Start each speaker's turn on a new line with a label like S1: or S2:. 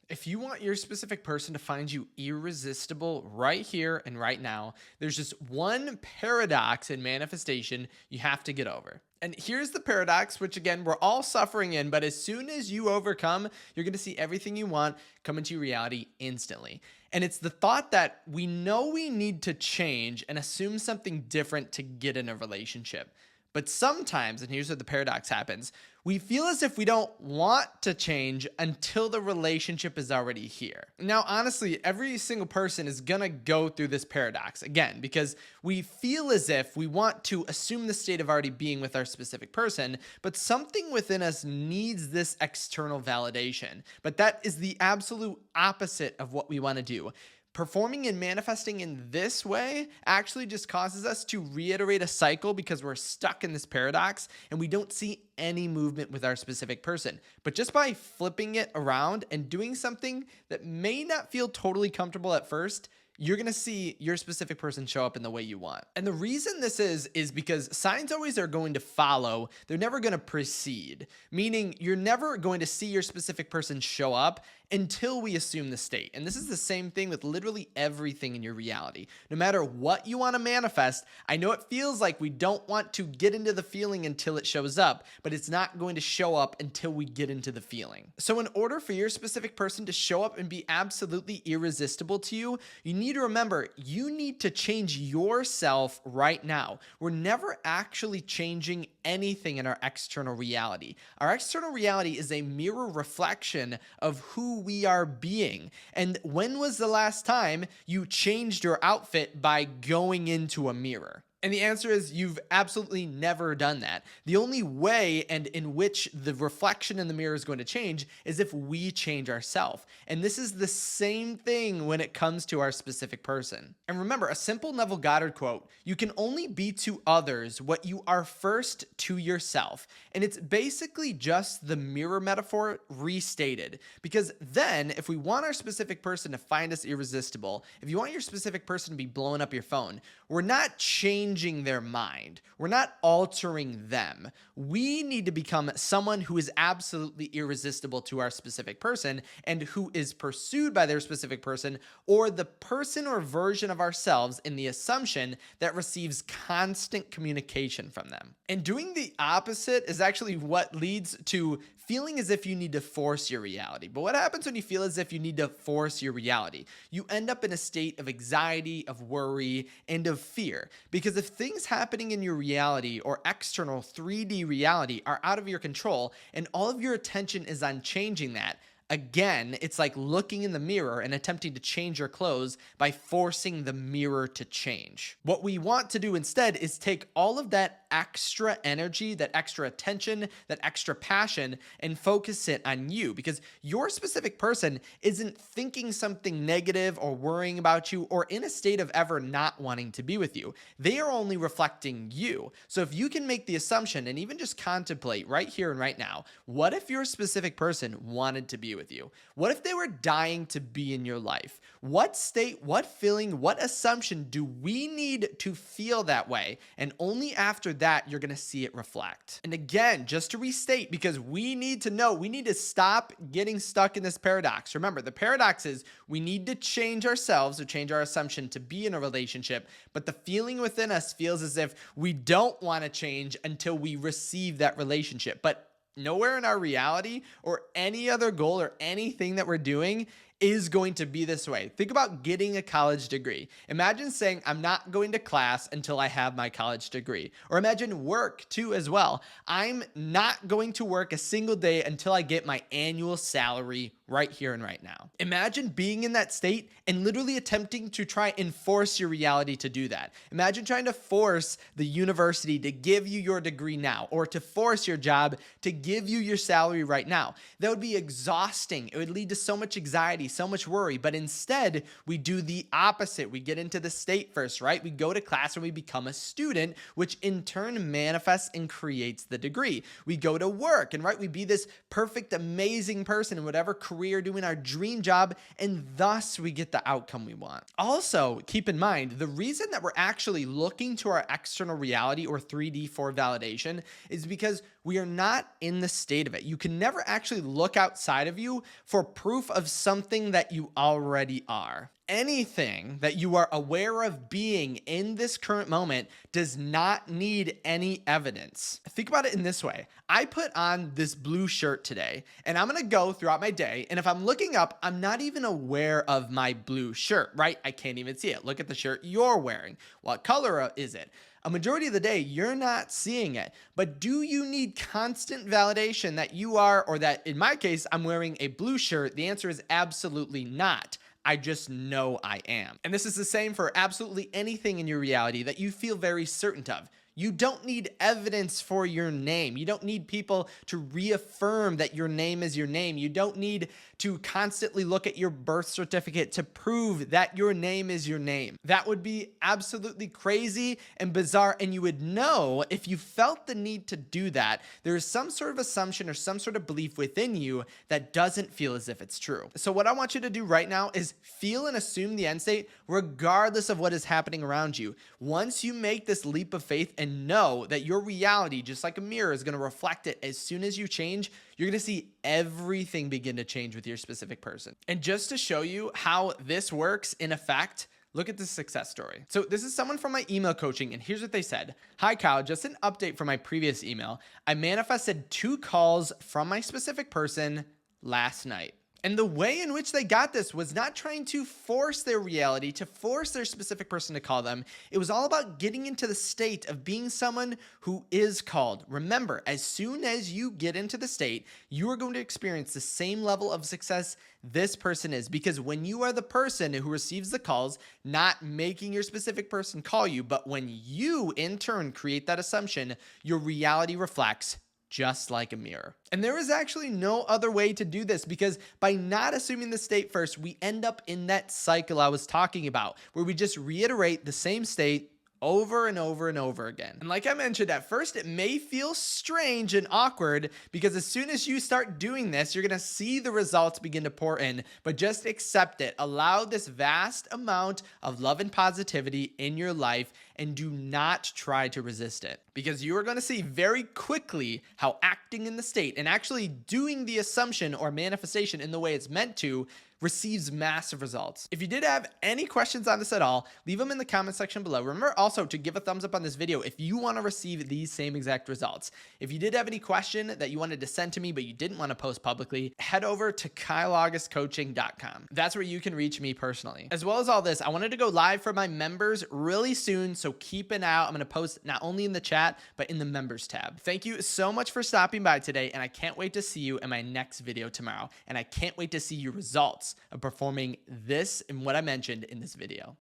S1: If you want your specific person to find you irresistible right here and right now, there's just one paradox in manifestation you have to get over. And here's the paradox, which again, we're all suffering in, but as soon as you overcome, you're going to see everything you want come into your reality instantly. And it's the thought that we know we need to change and assume something different to get in a relationship. But sometimes, and here's where the paradox happens, we feel as if we don't want to change until the relationship is already here. Now, honestly, every single person is gonna go through this paradox again, because we feel as if we want to assume the state of already being with our specific person, but something within us needs this external validation. But that is the absolute opposite of what we want to do. Performing and manifesting in this way actually just causes us to reiterate a cycle because we're stuck in this paradox and we don't see any movement with our specific person. But just by flipping it around and doing something that may not feel totally comfortable at first, you're going to see your specific person show up in the way you want. And the reason this is because signs always are going to follow. They're never going to precede, meaning you're never going to see your specific person show up until we assume the state. And this is the same thing with literally everything in your reality. No matter what you want to manifest, I know it feels like we don't want to get into the feeling until it shows up, but it's not going to show up until we get into the feeling. So in order for your specific person to show up and be absolutely irresistible to you, you need to remember you need to change yourself right now. We're never actually changing anything in our external reality. Our external reality is a mirror reflection of who we are being. And when was the last time you changed your outfit by going into a mirror? And the answer is you've absolutely never done that. The only way and in which the reflection in the mirror is going to change is if we change ourselves. And this is the same thing when it comes to our specific person. And remember, a simple Neville Goddard quote, you can only be to others what you are first to yourself. And it's basically just the mirror metaphor restated. Because then if we want our specific person to find us irresistible, if you want your specific person to be blowing up your phone, we're not changing their mind. We're not altering them. We need to become someone who is absolutely irresistible to our specific person and who is pursued by their specific person, or the person or version of ourselves in the assumption that receives constant communication from them. And doing the opposite is actually what leads to feeling as if you need to force your reality. But what happens when you feel as if you need to force your reality? You end up in a state of anxiety, of worry, and of fear. Because if things happening in your reality or external 3D reality are out of your control and all of your attention is on changing that, again, it's like looking in the mirror and attempting to change your clothes by forcing the mirror to change. What we want to do instead is take all of that extra energy, that extra attention, that extra passion, and focus it on you, because your specific person isn't thinking something negative or worrying about you or in a state of ever not wanting to be with you. They are only reflecting you. So if you can make the assumption and even just contemplate right here and right now, what if your specific person wanted to be with you? What if they were dying to be in your life? What state, what feeling, what assumption do we need to feel that way? And only after that, you're going to see it reflect. And again, just to restate, because we need to know, we need to stop getting stuck in this paradox. Remember, the paradox is we need to change ourselves or change our assumption to be in a relationship, but the feeling within us feels as if we don't want to change until we receive that relationship. But nowhere in our reality or any other goal or anything that we're doing is going to be this way. Think about getting a college degree. Imagine saying, I'm not going to class until I have my college degree. Or imagine work too as well. I'm not going to work a single day until I get my annual salary right here and right now. Imagine being in that state and literally attempting to try and force your reality to do that. Imagine trying to force the university to give you your degree now, or to force your job to give you your salary right now. That would be exhausting. It would lead to so much anxiety, so much worry. But instead, we do the opposite. We get into the state first, right? We go to class and we become a student, which in turn manifests and creates the degree. We go to work and we be this perfect, amazing person in whatever career, doing our dream job, and thus we get the outcome we want. Also, keep in mind, the reason that we're actually looking to our external reality or 3D for validation is because we are not in the state of it. You can never actually look outside of you for proof of something that you already are. Anything that you are aware of being in this current moment does not need any evidence. Think about it in this way. I put on this blue shirt today, and I'm gonna go throughout my day, and if I'm looking up, I'm not even aware of my blue shirt, right? I can't even see it. Look at the shirt you're wearing. What color is it? A majority of the day, you're not seeing it. But do you need constant validation that you are, or that in my case, I'm wearing a blue shirt? The answer is absolutely not. I just know I am. And this is the same for absolutely anything in your reality that you feel very certain of. You don't need evidence for your name. You don't need people to reaffirm that your name is your name. You don't need to constantly look at your birth certificate to prove that your name is your name. That would be absolutely crazy and bizarre. And you would know if you felt the need to do that, there is some sort of assumption or some sort of belief within you that doesn't feel as if it's true. So what I want you to do right now is feel and assume the end state regardless of what is happening around you. Once you make this leap of faith and know that your reality, just like a mirror, is going to reflect it as soon as you change, you're going to see everything begin to change with your specific person. And just to show you how this works in effect, look at this success story. So this is someone from my email coaching, and here's what they said. Hi, Kyle, just an update from my previous email. I manifested 2 calls from my specific person last night. And the way in which they got this was not trying to force their reality, to force their specific person to call them. It was all about getting into the state of being someone who is called. Remember, as soon as you get into the state, you are going to experience the same level of success this person is. Because when you are the person who receives the calls, not making your specific person call you, but when you in turn create that assumption, your reality reflects just like a mirror. And there is actually no other way to do this, because by not assuming the state first, we end up in that cycle I was talking about, where we just reiterate the same state over and over and over again. And like I mentioned, at first it may feel strange and awkward, because as soon as you start doing this, you're gonna see the results begin to pour in, but just accept it. Allow this vast amount of love and positivity in your life, and do not try to resist it, because you are gonna see very quickly how acting in the state and actually doing the assumption or manifestation in the way it's meant to receives massive results. If you did have any questions on this at all, leave them in the comment section below. Remember also to give a thumbs up on this video if you want to receive these same exact results. If you did have any question that you wanted to send to me but you didn't want to post publicly, head over to kyleaugustcoaching.com. That's where you can reach me personally. As well as all this, I wanted to go live for my members really soon, so keep an eye out. I'm going to post not only in the chat, but in the members tab. Thank you so much for stopping by today, and I can't wait to see you in my next video tomorrow. And I can't wait to see your results of performing this and what I mentioned in this video.